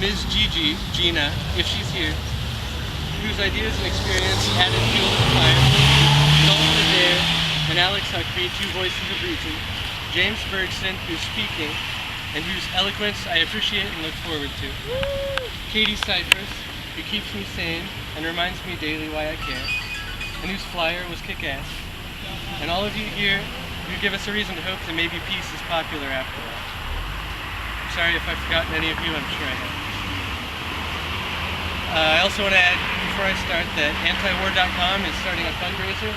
Ms. Gina, if she's here, whose ideas and experience added fuel to the fire, Dalton Adair, and Alex Huckabee, two voices of reason, James Bergson, who's speaking, and whose eloquence I appreciate and look forward to, Katie Cyphers, who keeps me sane and reminds me daily why I care, and whose flyer was kick-ass, and all of you here who give us a reason to hope that maybe peace is popular after all. I'm sorry if I've forgotten any of you, I'm sure I have. I also want to add, before I start, that antiwar.com is starting a fundraiser,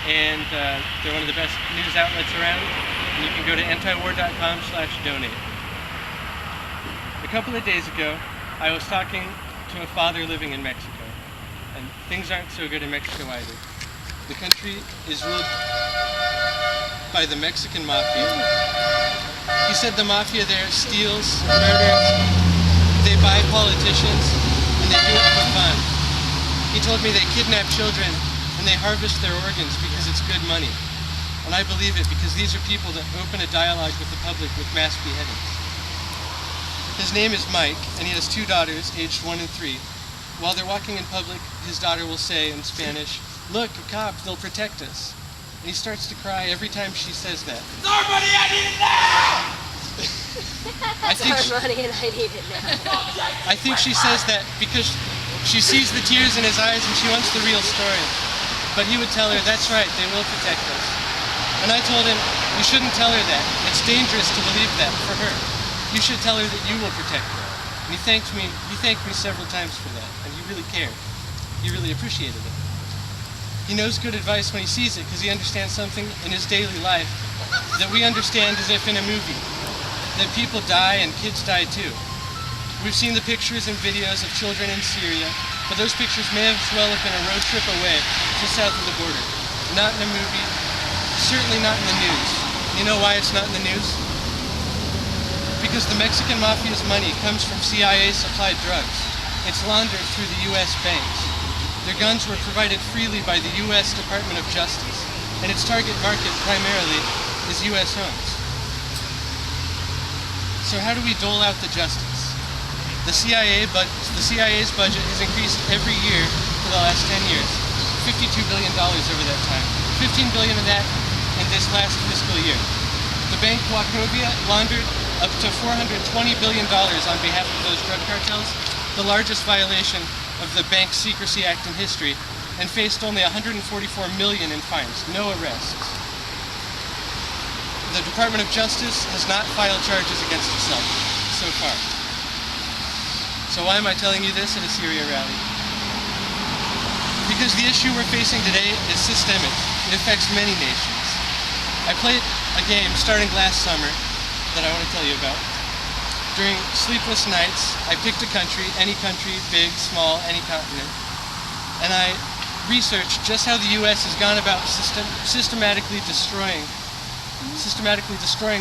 and they're one of the best news outlets around, and you can go to antiwar.com/donate. A couple of days ago, I was talking to a father living in Mexico, and things aren't so good in Mexico either. The country is ruled by the Mexican mafia. He said the mafia there steals, murders, they buy politicians, and they do it for fun. He told me they kidnap children and they harvest their organs because it's good money. And I believe it because these are people that open a dialogue with the public with mass beheadings. His name is Mike, and he has two daughters, aged 1 and 3. While they're walking in public, his daughter will say in Spanish, "Look, a cop, they'll protect us." And he starts to cry every time she says that. Somebody, I need it now! I think she says that because she sees the tears in his eyes and she wants the real story. But he would tell her, "That's right, they will protect us." And I told him, "You shouldn't tell her that. It's dangerous to believe that for her. You should tell her that you will protect her." And he thanked me several times for that, and he really cared. He really appreciated it. He knows good advice when he sees it because he understands something in his daily life that we understand as if in a movie. That people die and kids die too. We've seen the pictures and videos of children in Syria, but those pictures may as well have been a road trip away just south of the border. Not in a movie, certainly not in the news. You know why it's not in the news? Because the Mexican mafia's money comes from CIA-supplied drugs. It's laundered through the U.S. banks. Their guns were provided freely by the U.S. Department of Justice, and its target market primarily is U.S. homes. So how do we dole out the justice? The CIA's budget has increased every year for the last 10 years, $52 billion over that time. $15 billion of that in this last fiscal year. The bank Wachovia laundered up to $420 billion on behalf of those drug cartels, the largest violation of the Bank Secrecy Act in history, and faced only $144 million in fines, no arrests. The Department of Justice has not filed charges against itself so far. So why am I telling you this at a Syria rally? Because the issue we're facing today is systemic. It affects many nations. I played a game starting last summer that I want to tell you about. During sleepless nights, I picked a country, any country, big, small, any continent, and I researched just how the U.S. has gone about systematically destroying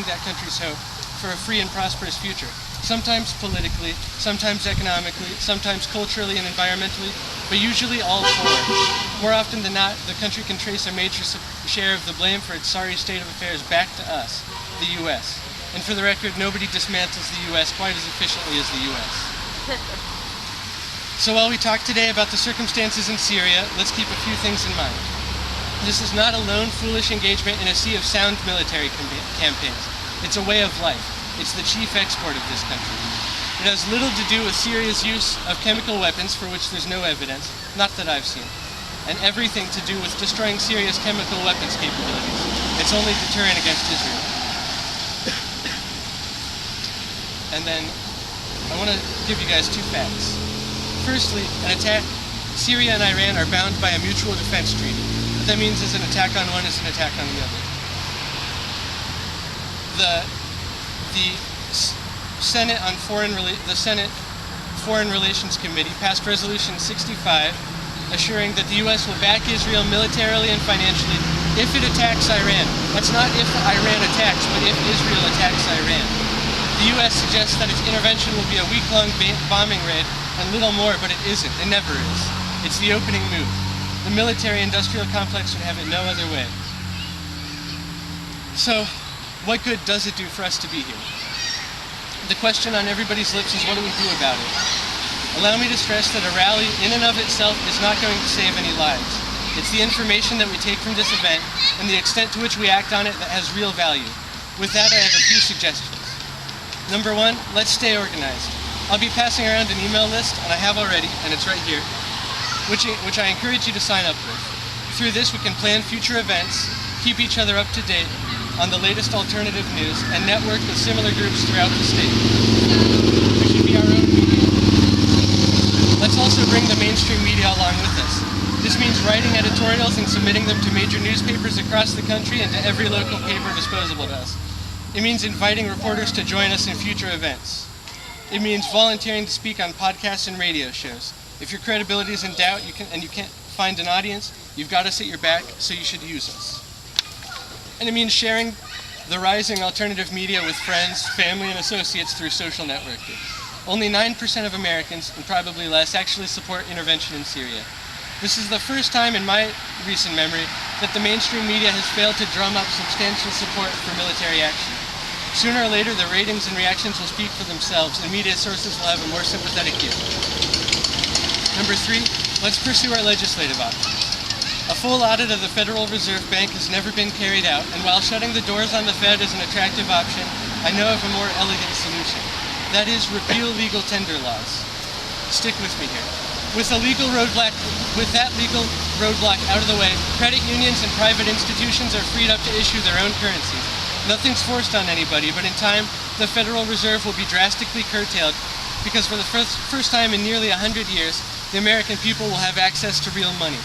that country's hope for a free and prosperous future. Sometimes politically, sometimes economically, sometimes culturally and environmentally, but usually all four. More often than not, the country can trace a major share of the blame for its sorry state of affairs back to us, the U.S. And for the record, nobody dismantles the U.S. quite as efficiently as the U.S. So while we talk today about the circumstances in Syria, let's keep a few things in mind. This is not a lone, foolish engagement in a sea of sound military campaigns. It's a way of life. It's the chief export of this country. It has little to do with Syria's use of chemical weapons, for which there's no evidence, not that I've seen, and everything to do with destroying Syria's chemical weapons capabilities. It's only deterrent against Israel. And then, I want to give you guys two facts. Firstly, Syria and Iran are bound by a mutual defense treaty. What that means is an attack on one is an attack on the other. The Senate Foreign Relations Committee passed Resolution 65, assuring that the U.S. will back Israel militarily and financially if it attacks Iran. That's not if Iran attacks, but if Israel attacks Iran. The U.S. suggests that its intervention will be a week-long bombing raid and little more, but it isn't. It never is. It's the opening move. The military-industrial complex would have it no other way. So, what good does it do for us to be here? The question on everybody's lips is, what do we do about it? Allow me to stress that a rally in and of itself is not going to save any lives. It's the information that we take from this event and the extent to which we act on it that has real value. With that, I have a few suggestions. Number one, let's stay organized. I'll be passing around an email list, and I have already, and it's right here, which I encourage you to sign up with. Through this, we can plan future events, keep each other up to date on the latest alternative news, and network with similar groups throughout the state. We should be our own media. Let's also bring the mainstream media along with us. This means writing editorials and submitting them to major newspapers across the country and to every local paper disposable to us. It means inviting reporters to join us in future events. It means volunteering to speak on podcasts and radio shows. If your credibility is in doubt and you can't find an audience, you've got us at your back, so you should use us. And it means sharing the rising alternative media with friends, family, and associates through social networking. Only 9% of Americans, and probably less, actually support intervention in Syria. This is the first time in my recent memory that the mainstream media has failed to drum up substantial support for military action. Sooner or later, the ratings and reactions will speak for themselves, and media sources will have a more sympathetic view. Number three, let's pursue our legislative options. A full audit of the Federal Reserve Bank has never been carried out, and while shutting the doors on the Fed is an attractive option, I know of a more elegant solution. That is, repeal legal tender laws. Stick with me here. With that legal roadblock out of the way, credit unions and private institutions are freed up to issue their own currencies. Nothing's forced on anybody, but in time, the Federal Reserve will be drastically curtailed because for the first time in nearly 100 years, the American people will have access to real money.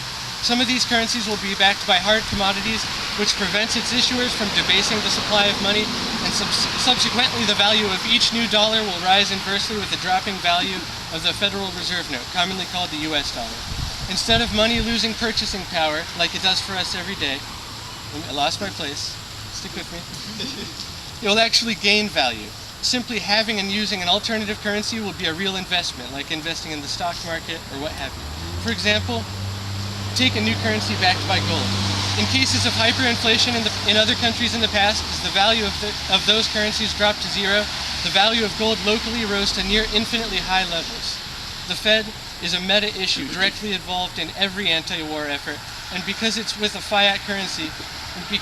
Some of these currencies will be backed by hard commodities, which prevents its issuers from debasing the supply of money, and subsequently the value of each new dollar will rise inversely with the dropping value of the Federal Reserve note, commonly called the US dollar. Instead of money losing purchasing power, like it does for us every day, I lost my place, stick with me, it will actually gain value. Simply having and using an alternative currency will be a real investment, like investing in the stock market or what have you. For example, take a new currency backed by gold. In cases of hyperinflation in other countries in the past, as the value of those currencies dropped to zero, the value of gold locally rose to near infinitely high levels. The Fed is a meta issue directly involved in every anti-war effort, and because it's a fiat currency, the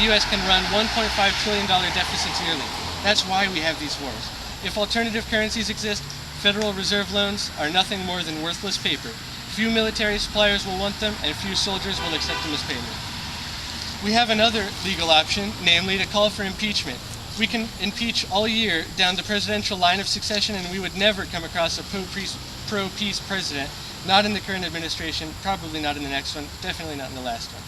US can run $1.5 trillion deficits yearly. That's why we have these wars. If alternative currencies exist, Federal Reserve loans are nothing more than worthless paper. Few military suppliers will want them, and few soldiers will accept them as payment. We have another legal option, namely to call for impeachment. We can impeach all year down the presidential line of succession, and we would never come across a pro-peace president, not in the current administration, probably not in the next one, definitely not in the last one.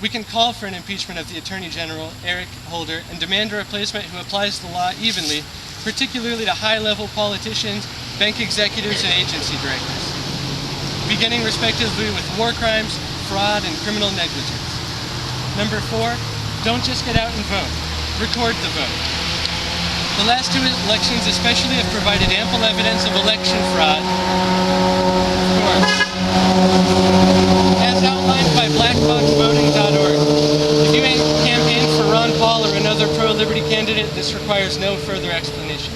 We can call for an impeachment of the Attorney General, Eric Holder, and demand a replacement who applies the law evenly, particularly to high-level politicians, bank executives, and agency directors, beginning respectively with war crimes, fraud, and criminal negligence. Number four, don't just get out and vote. Record the vote. The last two elections especially have provided ample evidence of election fraud. Of course. As outlined by blackboxvoting.org. If you ain't campaigned for Ron Paul or another pro-liberty candidate, this requires no further explanation.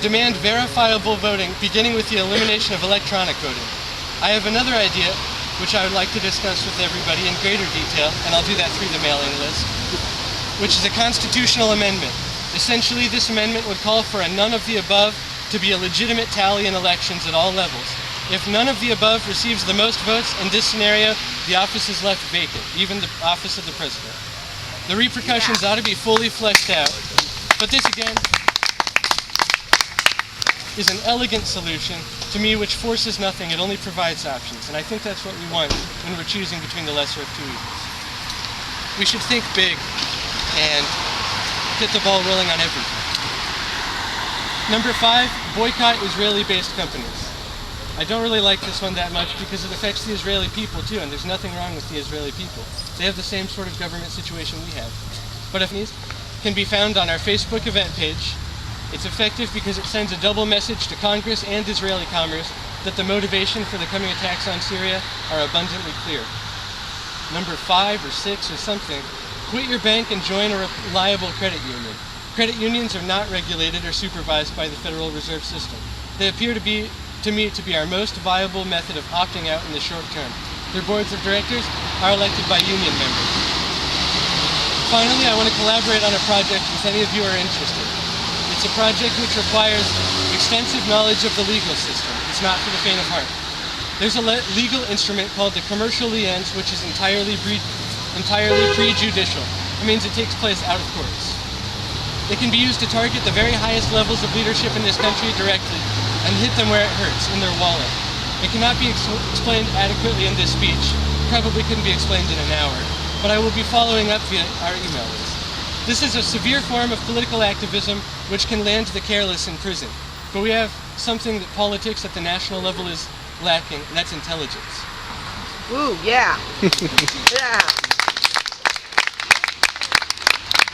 Demand verifiable voting, beginning with the elimination of electronic voting. I have another idea, which I would like to discuss with everybody in greater detail, and I'll do that through the mailing list, which is a constitutional amendment. Essentially, this amendment would call for a none of the above to be a legitimate tally in elections at all levels. If none of the above receives the most votes, in this scenario, the office is left vacant, even the office of the president. The repercussions ought to be fully fleshed out, but this again is an elegant solution, to me, which forces nothing, it only provides options, and I think that's what we want when we're choosing between the lesser of two evils. We should think big and get the ball rolling on everything. Number five, boycott Israeli-based companies. I don't really like this one that much because it affects the Israeli people too, and there's nothing wrong with the Israeli people. They have the same sort of government situation we have. But if these can be found on our Facebook event page, it's effective because it sends a double message to Congress and Israeli commerce that the motivation for the coming attacks on Syria are abundantly clear. Number 5 or 6 or something, quit your bank and join a reliable credit union. Credit unions are not regulated or supervised by the Federal Reserve System. They appear to me to be our most viable method of opting out in the short term. Their boards of directors are elected by union members. Finally, I want to collaborate on a project if any of you are interested. It's a project which requires extensive knowledge of the legal system. It's not for the faint of heart. There's a legal instrument called the commercial liens, which is entirely prejudicial. It means it takes place out of courts. It can be used to target the very highest levels of leadership in this country directly and hit them where it hurts, in their wallet. It cannot be explained adequately in this speech. Probably couldn't be explained in an hour, but I will be following up via our email list. This is a severe form of political activism which can land the careless in prison. But we have something that politics at the national level is lacking, and that's intelligence. Ooh, yeah. Yeah.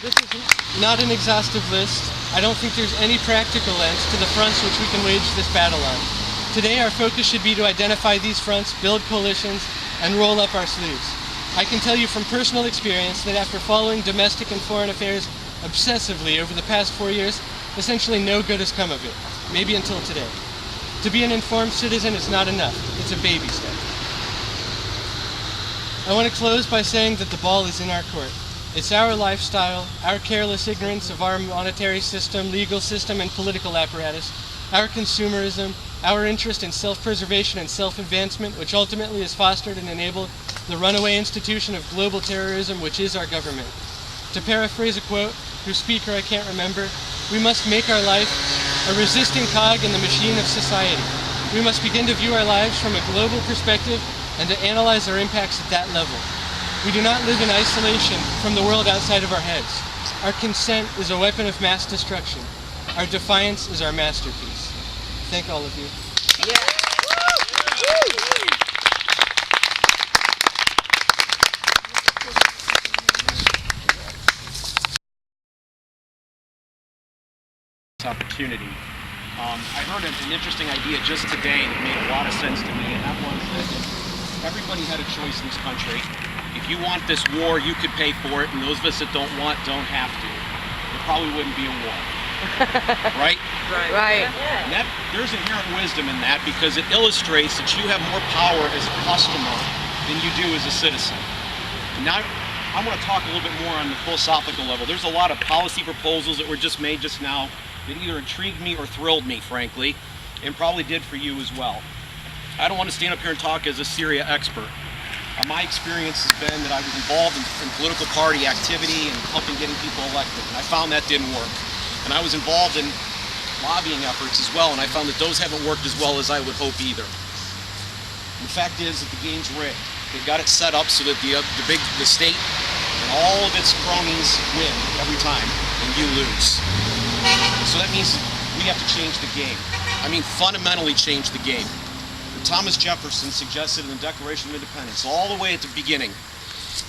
This is not an exhaustive list. I don't think there's any practical ends to the fronts which we can wage this battle on. Today our focus should be to identify these fronts, build coalitions, and roll up our sleeves. I can tell you from personal experience that after following domestic and foreign affairs obsessively over the past 4 years, essentially no good has come of it, maybe until today. To be an informed citizen is not enough. It's a baby step. I want to close by saying that the ball is in our court. It's our lifestyle, our careless ignorance of our monetary system, legal system, and political apparatus, our consumerism, our interest in self-preservation and self-advancement, which ultimately has fostered and enabled the runaway institution of global terrorism, which is our government. To paraphrase a quote, whose speaker I can't remember, we must make our life a resisting cog in the machine of society. We must begin to view our lives from a global perspective and to analyze our impacts at that level. We do not live in isolation from the world outside of our heads. Our consent is a weapon of mass destruction. Our defiance is our masterpiece. Thank all of you. Yeah. Opportunity. I heard an interesting idea just today that made a lot of sense to me, and that was that if everybody had a choice in this country. If you want this war, you could pay for it, and those of us that don't want don't have to. There probably wouldn't be a war. Right? Right. And there's inherent wisdom in that because it illustrates that you have more power as a customer than you do as a citizen. And now I want to talk a little bit more on the philosophical level. There's a lot of policy proposals that were just made just now that either intrigued me or thrilled me, frankly, and probably did for you as well. I don't want to stand up here and talk as a Syria expert. My experience has been that I was involved in political party activity and helping getting people elected, and I found that didn't work. And I was involved in lobbying efforts as well, and I found that those haven't worked as well as I would hope either. And the fact is that the game's rigged. They've got it set up so that the state and all of its cronies win every time, and you lose. So that means we have to change the game. I mean, fundamentally change the game. Thomas Jefferson suggested in the Declaration of Independence, all the way at the beginning,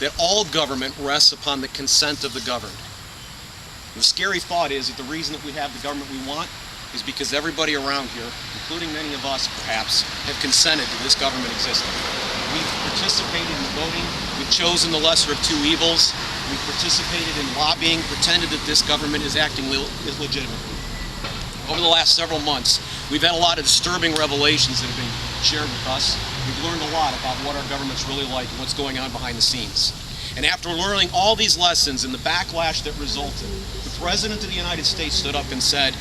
that all government rests upon the consent of the governed. The scary thought is that the reason that we have the government we want is because everybody around here, including many of us perhaps, have consented to this government existing. We've participated in voting, we've chosen the lesser of two evils, we've participated in lobbying, pretended that this government is acting illegitimately. Over the last several months, we've had a lot of disturbing revelations that have been shared with us. We've learned a lot about what our government's really like and what's going on behind the scenes. And after learning all these lessons and the backlash that resulted, the President of the United States stood up and said,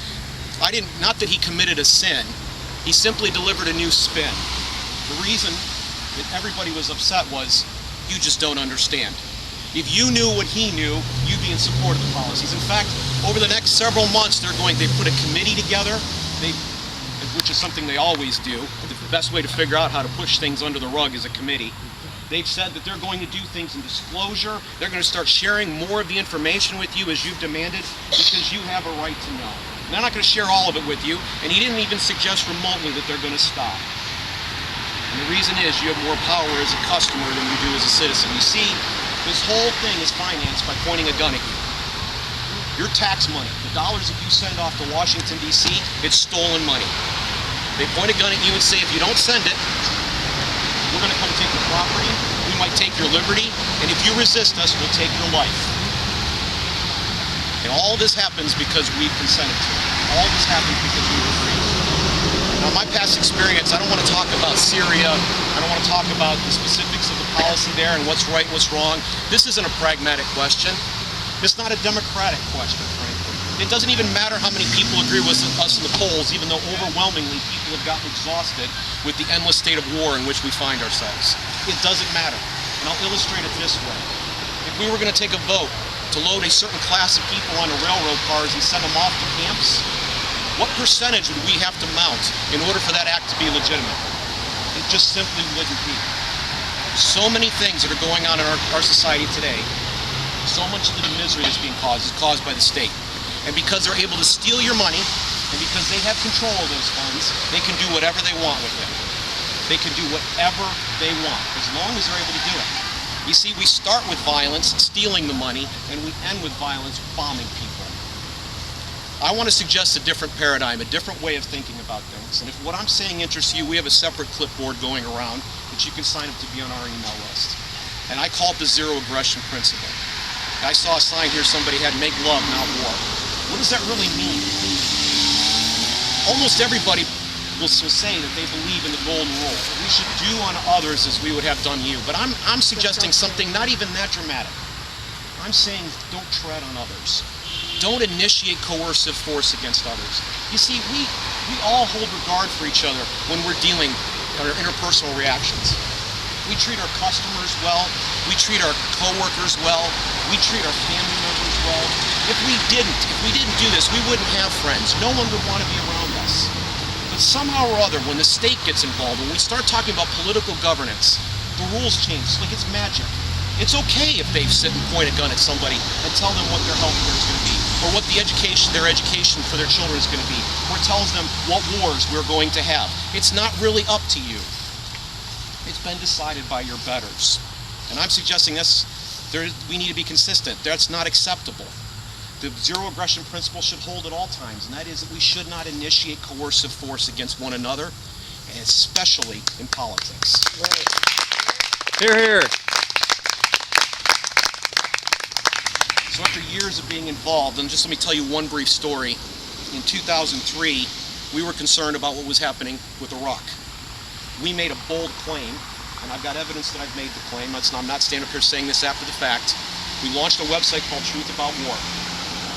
not that he committed a sin, he simply delivered a new spin. The reason that everybody was upset was, you just don't understand. If you knew what he knew, you'd be in support of the policies. In fact, over the next several months, they put a committee together, which is something they always do. The best way to figure out how to push things under the rug is a committee. They've said that they're going to do things in disclosure. They're going to start sharing more of the information with you as you've demanded because you have a right to know. And they're not going to share all of it with you, and he didn't even suggest remotely that they're going to stop. And the reason is you have more power as a customer than you do as a citizen. You see, this whole thing is financed by pointing a gun at you. Your tax money, the dollars that you send off to Washington, D.C., it's stolen money. They point a gun at you and say, if you don't send it, we're going to come take your property, we might take your liberty, and if you resist us, we'll take your life. And all this happens because we've consented to it. All this happens because we were free. Now, my past experience, I don't want to talk about Syria. I don't want to talk about the specifics of the policy there and what's right, what's wrong. This isn't a pragmatic question. It's not a democratic question, frankly. It doesn't even matter how many people agree with us in the polls, even though overwhelmingly people have gotten exhausted with the endless state of war in which we find ourselves. It doesn't matter. And I'll illustrate it this way. If we were going to take a vote to load a certain class of people onto railroad cars and send them off to camps, what percentage would we have to mount in order for that act to be legitimate? It just simply wouldn't be. So many things that are going on in our society today, so much of the misery that's being caused is caused by the state. And because they're able to steal your money, and because they have control of those funds, they can do whatever they want with it. They can do whatever they want, as long as they're able to do it. You see, we start with violence, stealing the money, and we end with violence, bombing people. I want to suggest a different paradigm, a different way of thinking about things. And if what I'm saying interests you, we have a separate clipboard going around that you can sign up to be on our email list. And I call it the zero aggression principle. I saw a sign here, somebody had make love, not war. What does that really mean? Almost everybody will say that they believe in the golden rule. We should do unto others as we would have done you. But I'm suggesting something not even that dramatic. I'm saying don't tread on others. Don't initiate coercive force against others. You see, we all hold regard for each other when we're dealing with our interpersonal reactions. We treat our customers well. We treat our coworkers well. We treat our family members well. If we didn't do this, we wouldn't have friends. No one would want to be around us. But somehow or other, when the state gets involved, when we start talking about political governance, the rules change. It's like it's magic. It's okay if they sit and point a gun at somebody and tell them what their health care is going to be, or what their education for their children is going to be, or tells them what wars we're going to have. It's not really up to you. It's been decided by your betters. And I'm suggesting we need to be consistent. That's not acceptable. The zero aggression principle should hold at all times, and that is that we should not initiate coercive force against one another, and especially in politics. Right. Hear, hear. So after years of being involved, and just let me tell you one brief story. In 2003, we were concerned about what was happening with Iraq. We made a bold claim, and I've got evidence that I've made the claim. I'm not standing up here saying this after the fact. We launched a website called Truth About War.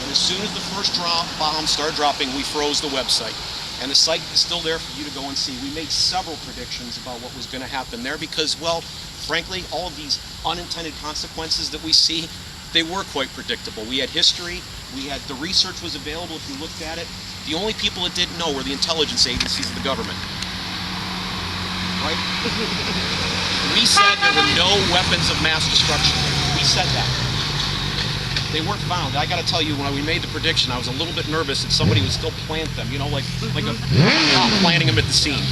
And as soon as the first bomb started dropping, we froze the website. And the site is still there for you to go and see. We made several predictions about what was going to happen there because, well, frankly, all of these unintended consequences that we see, they were quite predictable. We had history. The research was available if you looked at it. The only people that didn't know were the intelligence agencies of the government. Right? We said there were no weapons of mass destruction. We said that. They weren't found. I got to tell you, when we made the prediction, I was a little bit nervous that somebody would still plant them, you know, like a planting them at the scene.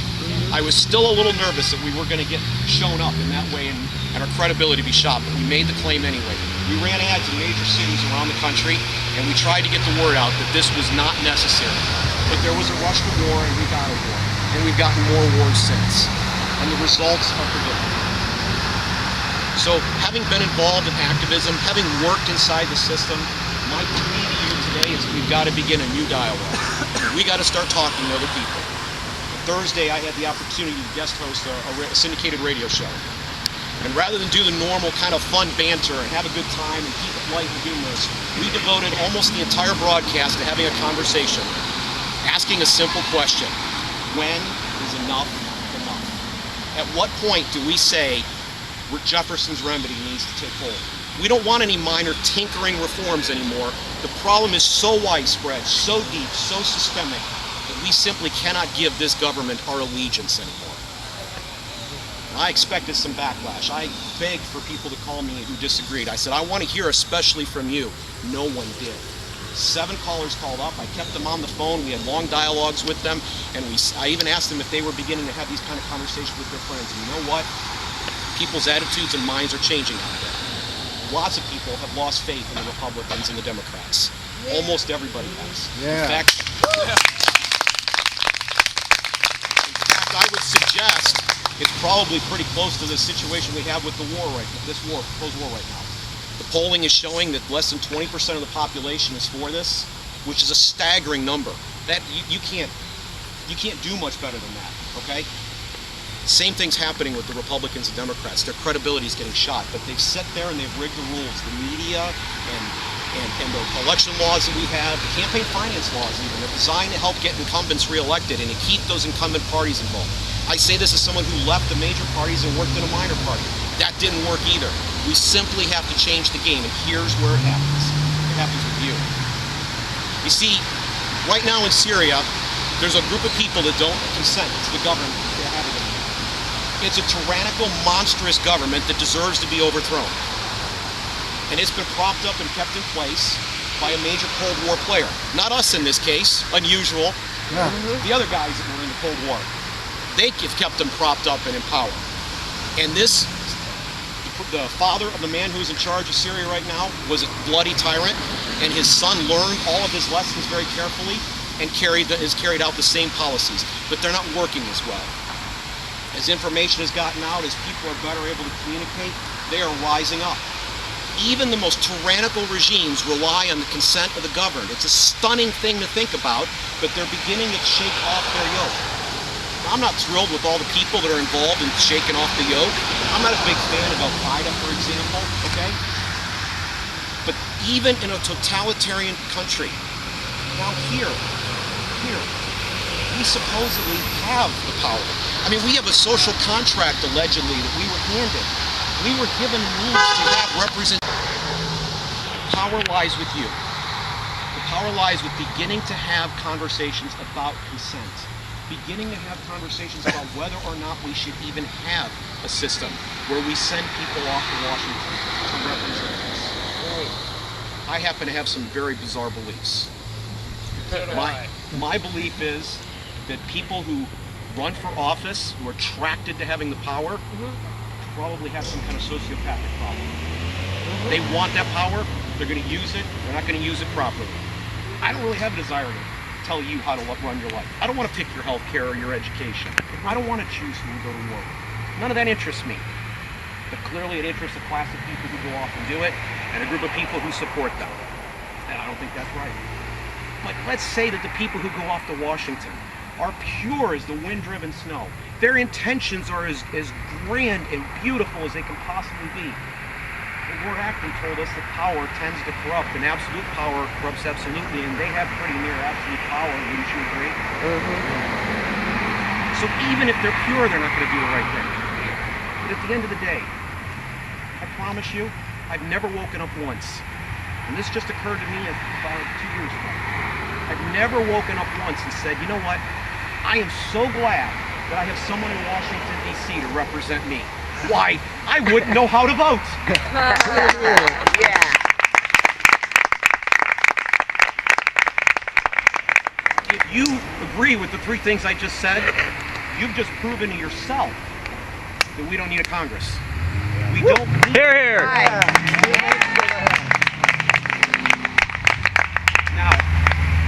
I was still a little nervous that we were going to get shown up in that way and our credibility be shot, but we made the claim anyway. We ran ads in major cities around the country, and we tried to get the word out that this was not necessary. But there was a rush to war, and we got a war. And we've gotten more wars since. And the results are predictable. So, having been involved in activism, having worked inside the system, my plea to you today is we've got to begin a new dialogue. We got to start talking to other people. Thursday, I had the opportunity to guest host a syndicated radio show. And rather than do the normal kind of fun banter and have a good time and keep it light and humorous, we devoted almost the entire broadcast to having a conversation, asking a simple question: when is enough enough? At what point do we say Jefferson's remedy needs to take hold? We don't want any minor tinkering reforms anymore. The problem is so widespread, so deep, so systemic, that we simply cannot give this government our allegiance anymore. I expected some backlash. I begged for people to call me who disagreed. I said, I want to hear especially from you. No one did. 7 callers called up. I kept them on the phone. We had long dialogues with them. And I even asked them if they were beginning to have these kind of conversations with their friends. And you know what? People's attitudes and minds are changing out there. Lots of people have lost faith in the Republicans and the Democrats. Yeah. Almost everybody has. Yeah. In fact, I would suggest it's probably pretty close to the situation we have with the war right now, this war, proposed war right now. The polling is showing that less than 20% of the population is for this, which is a staggering number. That you can't do much better than that, okay? Same thing's happening with the Republicans and Democrats. Their credibility is getting shot, but they've sat there and they've rigged the rules. The media and the election laws that we have, the campaign finance laws even, they're designed to help get incumbents reelected and to keep those incumbent parties involved. I say this as someone who left the major parties and worked in a minor party. That didn't work either. We simply have to change the game, and here's where it happens. It happens with you. You see, right now in Syria, there's a group of people that don't consent to the government they're having. It's a tyrannical, monstrous government that deserves to be overthrown. And it's been propped up and kept in place by a major Cold War player. Not us in this case, unusual. Yeah. The other guys that were in the Cold War. They have kept them propped up and in power. And this, the father of the man who's in charge of Syria right now was a bloody tyrant, and his son learned all of his lessons very carefully and has carried out the same policies. But they're not working as well. As information has gotten out, as people are better able to communicate, they are rising up. Even the most tyrannical regimes rely on the consent of the governed. It's a stunning thing to think about, but they're beginning to shake off their yoke. I'm not thrilled with all the people that are involved in shaking off the yoke. I'm not a big fan of Al-Qaeda, for example, okay? But even in a totalitarian country, now here, we supposedly have the power. I mean, we have a social contract, allegedly, that we were handed. We were given means to have representation. Power lies with you. The power lies with beginning to have conversations about consent. Beginning to have conversations about whether or not we should even have a system where we send people off to Washington to represent us. I happen to have some very bizarre beliefs. My belief is that people who run for office, who are attracted to having the power, probably have some kind of sociopathic problem. They want that power, they're going to use it, they're not going to use it properly. I don't really have a desire to tell you how to run your life. I don't want to pick your health care or your education. I don't want to choose who to go to work. None of that interests me. But clearly it interests a class of people who go off and do it, and a group of people who support them. And I don't think that's right. But let's say that the people who go off to Washington are pure as the wind-driven snow. Their intentions are as grand and beautiful as they can possibly be. The Lord Akron told us that power tends to corrupt, and absolute power corrupts absolutely, and they have pretty near absolute power, wouldn't you agree? So even if they're pure, they're not going to do the right thing. But at the end of the day, I promise you, I've never woken up once, and this just occurred to me about 2 years ago. I've never woken up once and said, you know what, I am so glad that I have someone in Washington, D.C. to represent me. Why? I wouldn't know how to vote. Yeah. If you agree with the three things I just said, you've just proven to yourself that we don't need a Congress. We don't need Hear, hear. Now,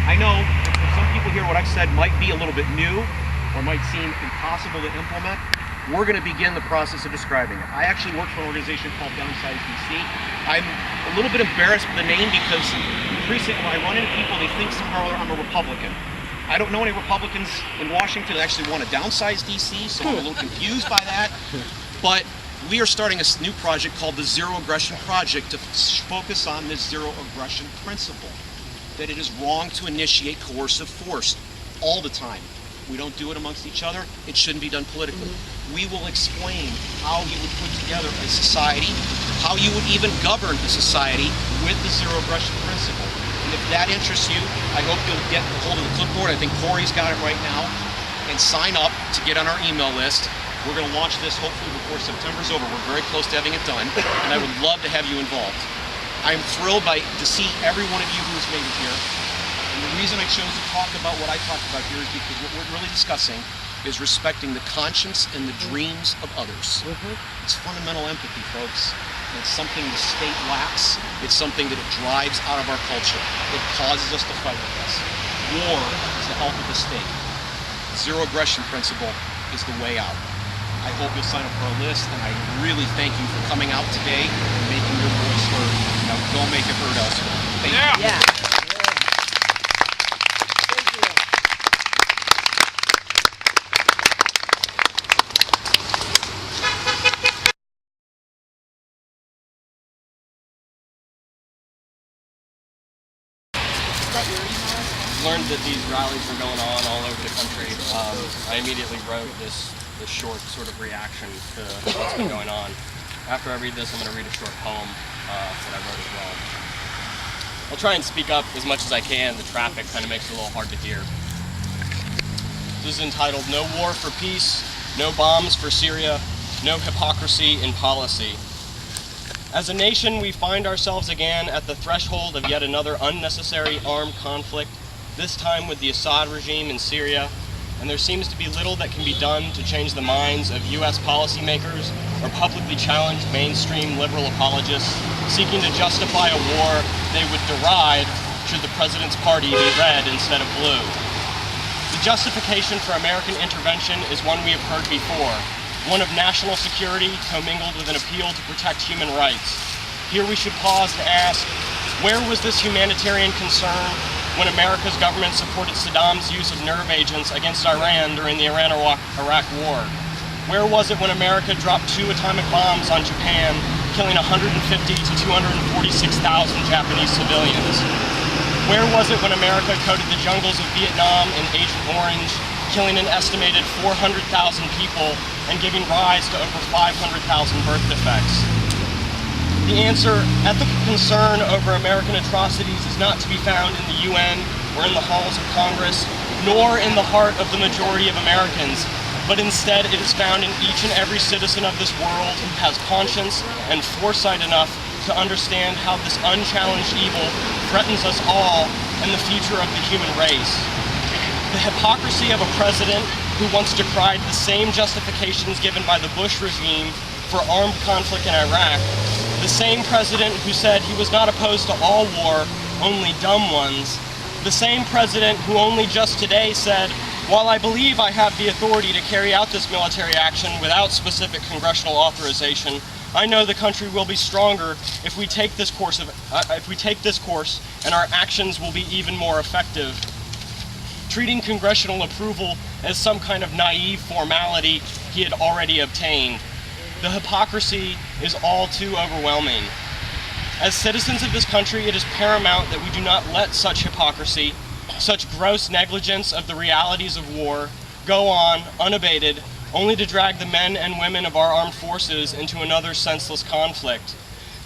I know that some people here what I've said might be a little bit new or might seem impossible to implement. We're going to begin the process of describing it. I actually work for an organization called Downsize DC. I'm a little bit embarrassed with the name because when I run into people, they think somehow or other I'm a Republican. I don't know any Republicans in Washington that actually want to downsize DC, so I'm a little confused by that. But we are starting a new project called the Zero Aggression Project to focus on this zero aggression principle. That it is wrong to initiate coercive force all the time. We don't do it amongst each other. It shouldn't be done politically. We will explain how you would put together a society, how you would even govern the society with the zero aggression principle. And if that interests you, I hope you'll get a hold of the clipboard. I think Corey's got it right now. And sign up to get on our email list. We're going to launch this hopefully before September's over. We're very close to having it done. And I would love to have you involved. I'm thrilled to see every one of you who's made it here. And the reason I chose to talk about what I talked about here is because what we're really discussing is respecting the conscience and the dreams of others. It's fundamental empathy, folks. It's something the state lacks. It's something that it drives out of our culture. It causes us to fight with us. War is the help of the state. The zero aggression principle is the way out. I hope you'll sign up for our list, and I really thank you for coming out today and making your voice voice heard. Don't make it hurt us. Thank you. Yeah. Learned that these rallies were going on all over the country. I immediately wrote this short sort of reaction to what's been going on. After I read this, I'm going to read a short poem that I wrote as well. I'll try and speak up as much as I can. The traffic kind of makes it a little hard to hear. This is entitled "No War for Peace, No Bombs for Syria, No Hypocrisy in Policy." As a nation, we find ourselves again at the threshold of yet another unnecessary armed conflict, this time with the Assad regime in Syria, and there seems to be little that can be done to change the minds of U.S. policymakers or publicly challenged mainstream liberal apologists seeking to justify a war they would deride should the president's party be red instead of blue. The justification for American intervention is one we have heard before, one of national security commingled with an appeal to protect human rights. Here we should pause to ask, where was this humanitarian concern when America's government supported Saddam's use of nerve agents against Iran during the Iran-Iraq War? Where was it when America dropped 2 atomic bombs on Japan, killing 150 to 246,000 Japanese civilians? Where was it when America coated the jungles of Vietnam in Agent Orange, killing an estimated 400,000 people and giving rise to over 500,000 birth defects? The answer, ethical concern over American atrocities, is not to be found in the UN or in the halls of Congress, nor in the heart of the majority of Americans, but instead it is found in each and every citizen of this world who has conscience and foresight enough to understand how this unchallenged evil threatens us all and the future of the human race. The hypocrisy of a president who once decried the same justifications given by the Bush regime for armed conflict in Iraq, the same president who said he was not opposed to all war, only dumb ones, the same president who only just today said, "While I believe I have the authority to carry out this military action without specific congressional authorization, I know the country will be stronger if we take this course and our actions will be even more effective." Treating congressional approval as some kind of naive formality he had already obtained. The hypocrisy is all too overwhelming. As citizens of this country, it is paramount that we do not let such hypocrisy, such gross negligence of the realities of war, go on unabated, only to drag the men and women of our armed forces into another senseless conflict.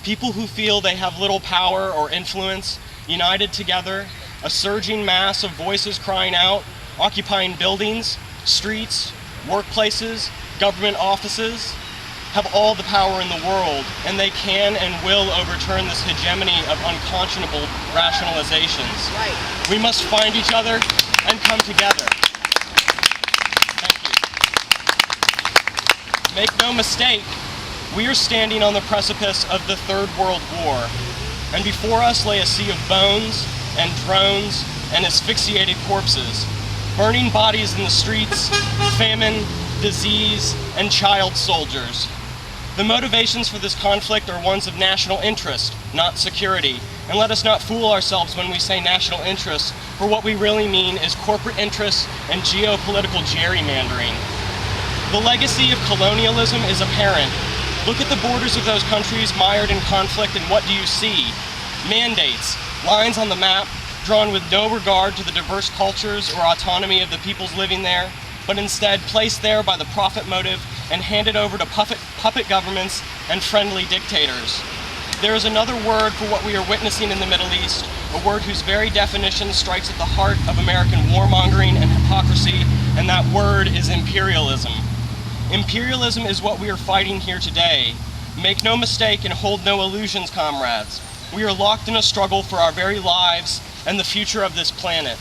People who feel they have little power or influence, united together, a surging mass of voices crying out, occupying buildings, streets, workplaces, government offices, have all the power in the world, and they can and will overturn this hegemony of unconscionable rationalizations. Right. We must find each other and come together. Thank you. Make no mistake, we are standing on the precipice of the Third World War, and before us lay a sea of bones and drones and asphyxiated corpses, burning bodies in the streets, famine, disease, and child soldiers. The motivations for this conflict are ones of national interest, not security. And let us not fool ourselves when we say national interest, for what we really mean is corporate interests and geopolitical gerrymandering. The legacy of colonialism is apparent. Look at the borders of those countries mired in conflict, and what do you see? Mandates, lines on the map, drawn with no regard to the diverse cultures or autonomy of the peoples living there, but instead placed there by the profit motive and handed over to puppet governments and friendly dictators. There is another word for what we are witnessing in the Middle East, a word whose very definition strikes at the heart of American warmongering and hypocrisy, and that word is imperialism. Imperialism is what we are fighting here today. Make no mistake and hold no illusions, comrades. We are locked in a struggle for our very lives and the future of this planet.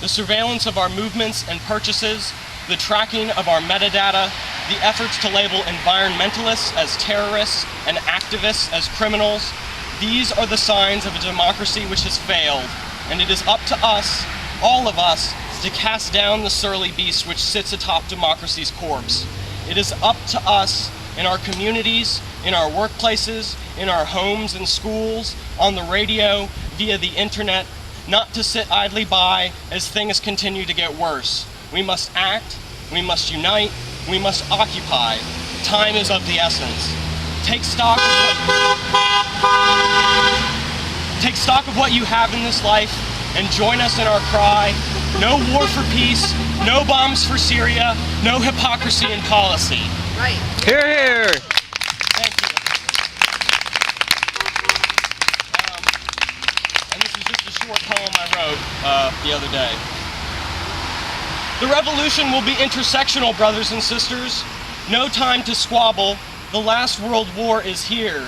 The surveillance of our movements and purchases, the tracking of our metadata, the efforts to label environmentalists as terrorists and activists as criminals, these are the signs of a democracy which has failed, and it is up to us, all of us, to cast down the surly beast which sits atop democracy's corpse. It is up to us, in our communities, in our workplaces, in our homes and schools, on the radio, via the internet, not to sit idly by as things continue to get worse. We must act, we must unite, we must occupy. Time is of the essence. Take stock of what you have in this life and join us in our cry. No war for peace, no bombs for Syria, no hypocrisy in policy. Right. Hear, hear. Thank you. And this is just a short poem I wrote the other day. The revolution will be intersectional, brothers and sisters. No time to squabble. The last world war is here.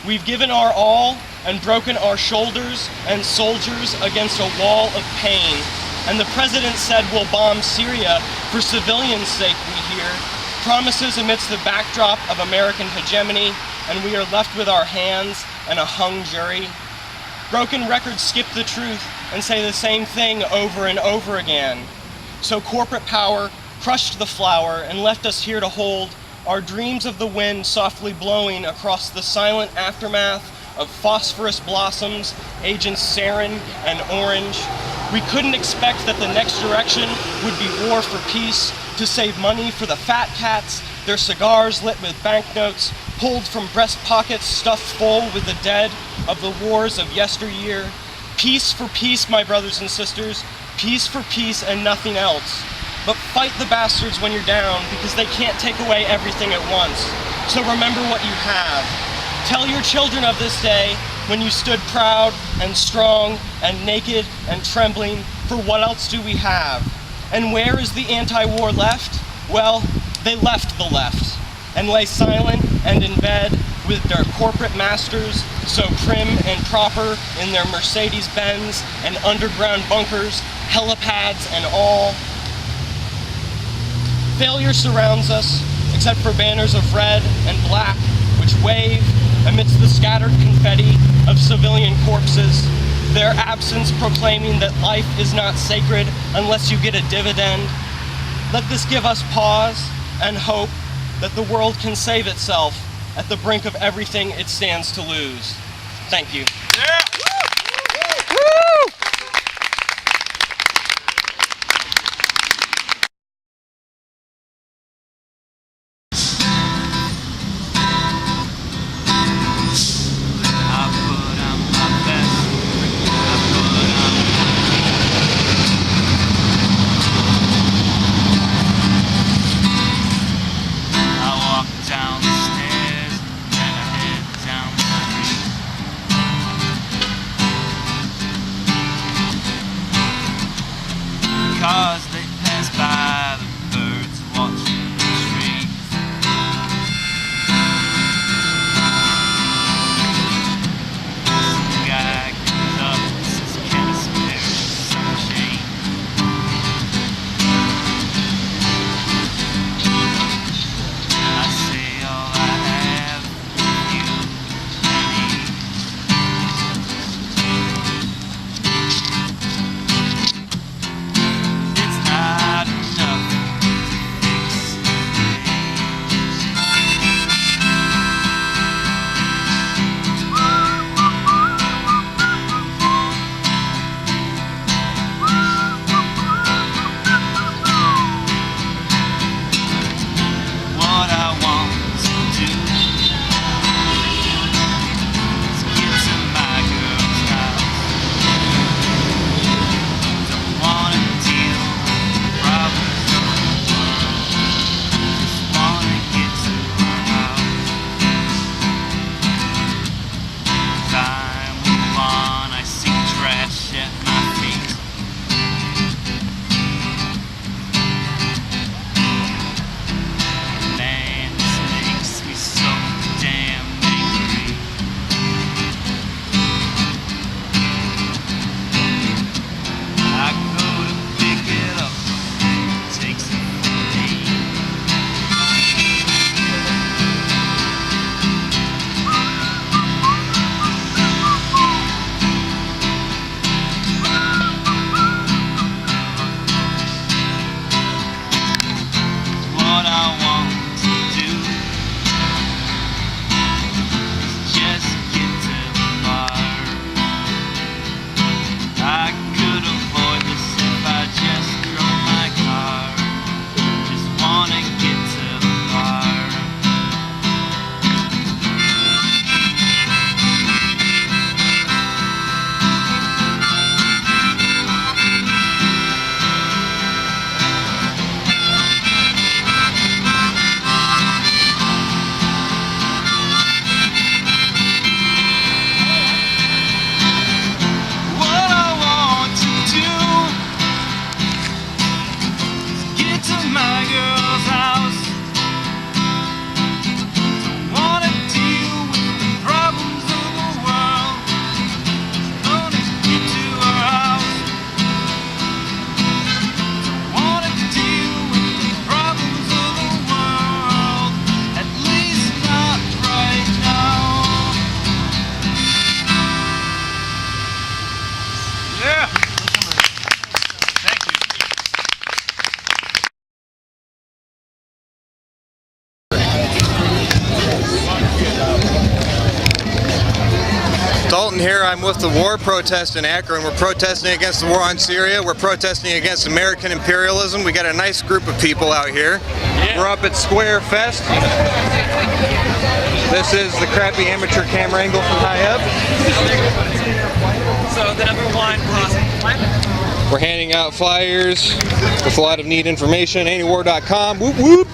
We've given our all and broken our shoulders and soldiers against a wall of pain. And the president said we'll bomb Syria for civilians' sake, we hear. Promises amidst the backdrop of American hegemony, and we are left with our hands and a hung jury. Broken records skip the truth and say the same thing over and over again. So corporate power crushed the flower and left us here to hold our dreams of the wind softly blowing across the silent aftermath of phosphorus blossoms, agents sarin and orange. We couldn't expect that the next direction would be war for peace, to save money for the fat cats, their cigars lit with banknotes, pulled from breast pockets stuffed full with the dead of the wars of yesteryear. Peace for peace, my brothers and sisters, peace for peace and nothing else. But fight the bastards when you're down, because they can't take away everything at once. So remember what you have. Tell your children of this day when you stood proud and strong and naked and trembling, for what else do we have? And where is the anti-war left? Well, they left the left and lay silent and in bed with their corporate masters, so prim and proper in their Mercedes-Benz and underground bunkers, helipads and all. Failure surrounds us, except for banners of red and black, which wave amidst the scattered confetti of civilian corpses, their absence proclaiming that life is not sacred unless you get a dividend. Let this give us pause and hope that the world can save itself at the brink of everything it stands to lose. Thank you. Colton here. I'm with the war protest in Akron. We're protesting against the war on Syria. We're protesting against American imperialism. We got a nice group of people out here. We're up at Square Fest. This is the crappy amateur camera angle from high up. So the number one crossing. We're handing out flyers with a lot of neat information. Antiwar.com. Whoop whoop.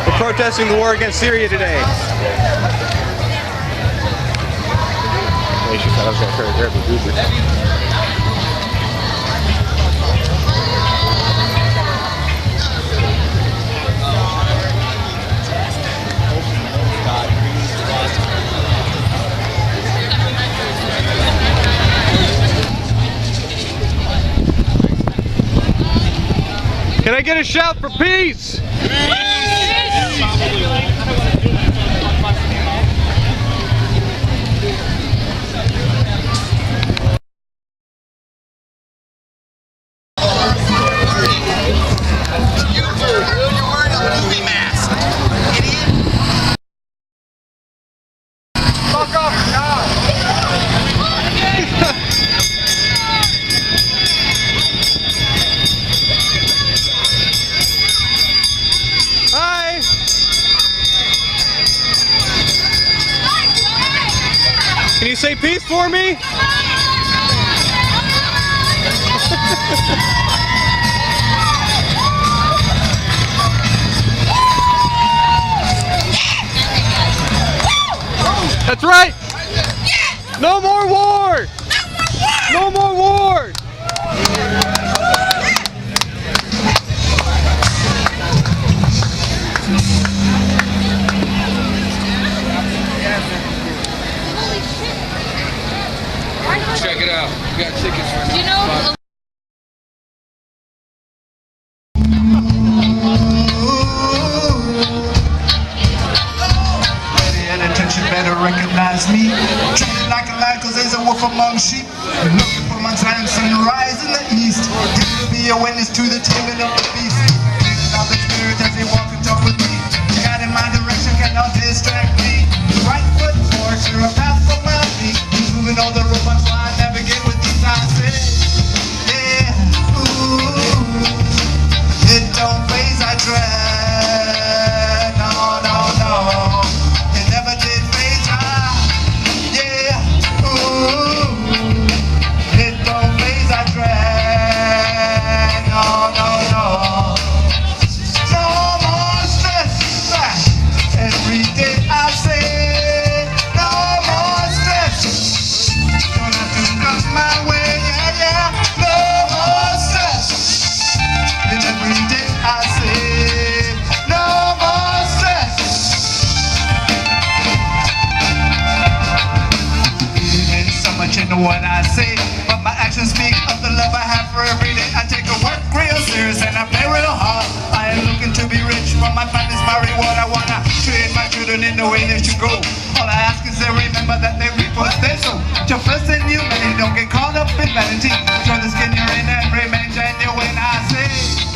We're protesting the war against Syria today. Can I get a shout for peace? Can you say peace for me? That's right! No more war! No more war! Check it out. We got tickets for now. You know, attention, better recognize me. Treated like a lion cause there's a wolf among sheep. Looking for my time, sunrise in the east. You will be a witness to the taming of the beast. Feeling of the spirit as they walk and talk with me. God in my direction cannot distract me. Right foot forward, sure a path for my feet. Moving all the robots while I navigate with these eyes. Yeah, ooh, it don't phase I dread. No, no, no. It never did phase I. Yeah, ooh, it don't phase I dread. No, no, no. No more stress. Every day I say, no more stress. Don't have to come my way, yeah, yeah. No more stress. And every day I say, no more stress. It means so much into what I say, but my actions speak of the love I have for every day. I take a work real serious and I play real hard. I ain't looking to be rich, but my plan is my reward. I wanna train my children in the way they should go. All I ask is they remember that they reap what they sow. To first in humanity, don't get caught up in vanity. Show the skin you're in and remain genuine. I say.